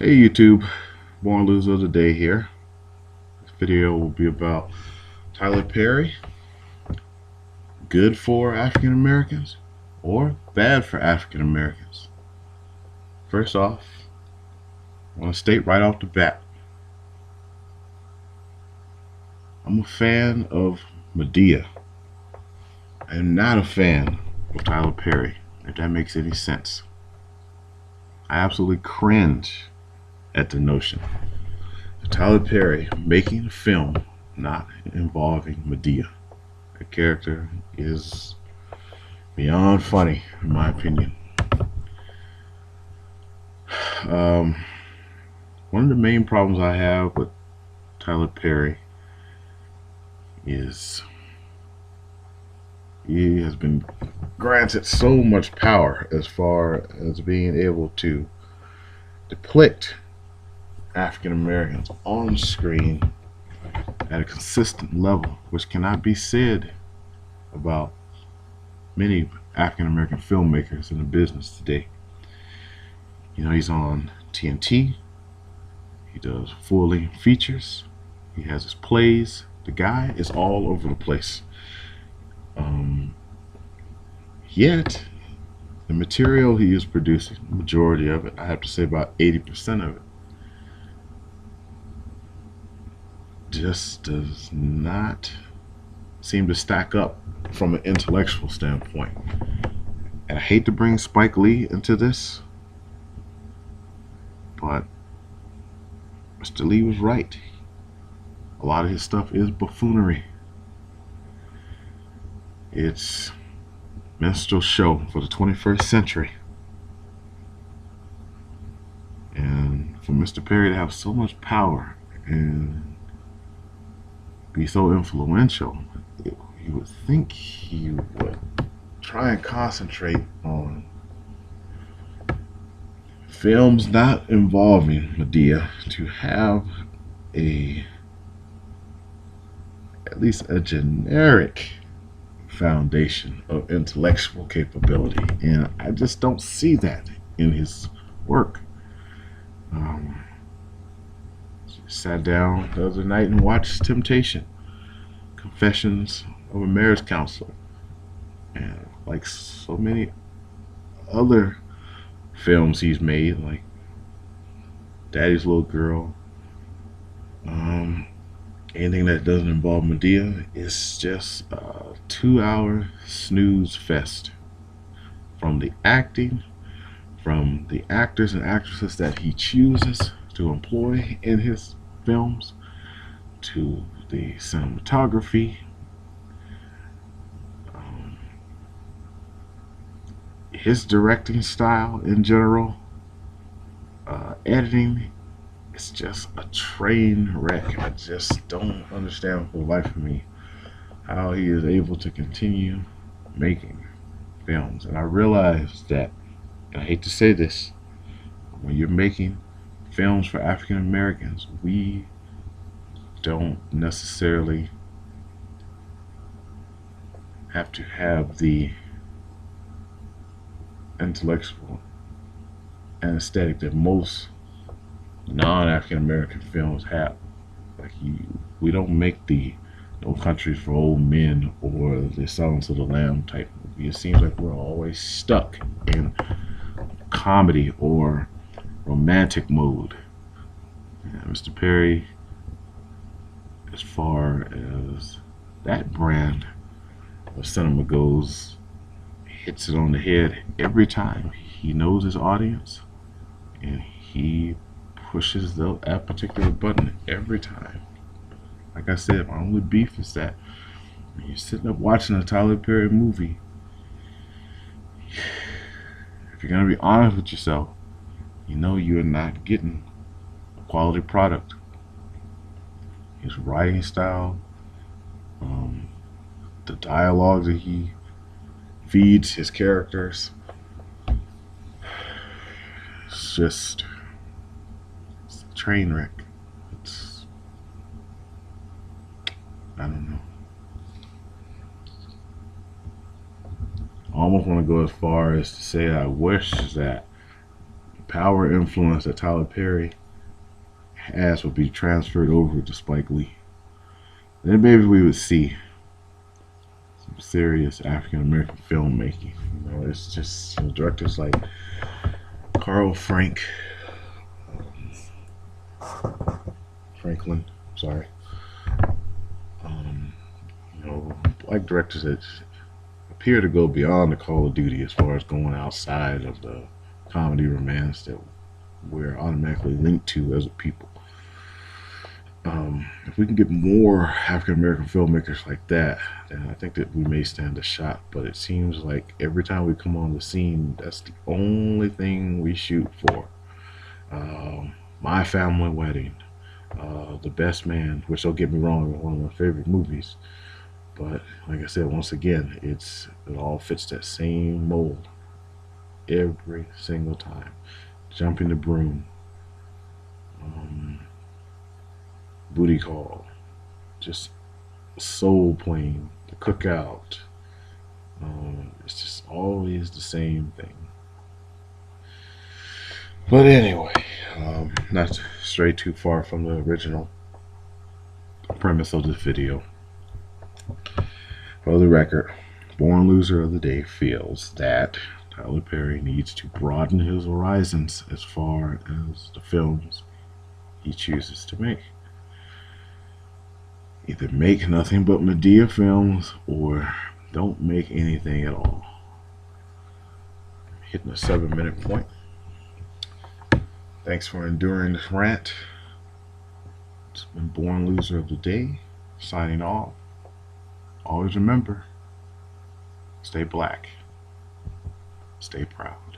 Hey YouTube, born loser of the day here. This video will be about Tyler Perry, good for African Americans or bad for African Americans. First off, I want to state right off the bat, I'm a fan of Madea. I am not a fan of Tyler Perry, if that makes any sense. I absolutely cringe at the notion of Tyler Perry making a film not involving Madea. The character is beyond funny, in my opinion. Um, One of the main problems I have with Tyler Perry is he has been granted so much power as far as being able to depict African Americans on screen at a consistent level, which cannot be said about many African American filmmakers in the business today. You know, he's on TNT, he does full-length features, he has his plays. The guy is all over the place. Yet, the material he is producing, the majority of it, I have to say about 80% of it, just does not seem to stack up from an intellectual standpoint. And I hate to bring Spike Lee into this, but Mr. Lee was right. A lot of his stuff is buffoonery. It's minstrel show for the 21st century. And for Mr. Perry to have so much power and be so influential, you would think he would try and concentrate on films not involving Madea to have at least a generic foundation of intellectual capability, and I just don't see that in his work. Sat down the other night and watched Temptation, Confessions of a Marriage Counselor, and like so many other films he's made, like Daddy's Little Girl, anything that doesn't involve Madea is just a 2-hour snooze fest. From the acting, from the actors and actresses that he chooses to employ in his films, to the cinematography, his directing style in general, editing. It's just a train wreck. I just don't understand for the life of me how he is able to continue making films. And I realize that, and I hate to say this, when you're making films for African Americans, we don't necessarily have to have the intellectual anesthetic that most non-African American films have. We don't make the No Country for Old Men or the Silence of the Lamb type movie. It seems like we're always stuck in comedy or romantic mode. And Mr. Perry, as far as that brand of cinema goes, hits it on the head every time. He knows his audience, and he pushes that particular button every time. Like I said, my only beef is that when you're sitting up watching a Tyler Perry movie, if you're gonna be honest with yourself, you know you're not getting a quality product. His writing style, the dialogue that he feeds his characters, it's a train wreck. I don't know. I almost want to go as far as to say I wish that power influence that Tyler Perry has would be transferred over to Spike Lee. Then maybe we would see some serious African American filmmaking. You know, it's just directors like Carl Franklin. Sorry. Um, you know, black directors that appear to go beyond the Call of Duty as far as going outside of the comedy romance that we're automatically linked to as a people. If we can get more African American filmmakers like that, then I think that we may stand a shot. But it seems like every time we come on the scene, that's the only thing we shoot for. My Family Wedding, The Best Man, which don't get me wrong, is one of my favorite movies. But like I said, once again, it all fits that same mold every single time. Jumping the Broom, um, Booty Call, just Soul Plane, The Cookout. It's just always the same thing. But anyway, not to stray too far from the original premise of this video. For the record, Born Loser of the Day feels that Tyler Perry needs to broaden his horizons as far as the films he chooses to make. Either make nothing but Madea films or don't make anything at all. I'm hitting a 7-minute point. Thanks for enduring this rant. It's been Born Loser of the Day, signing off. Always remember, stay black, stay proud.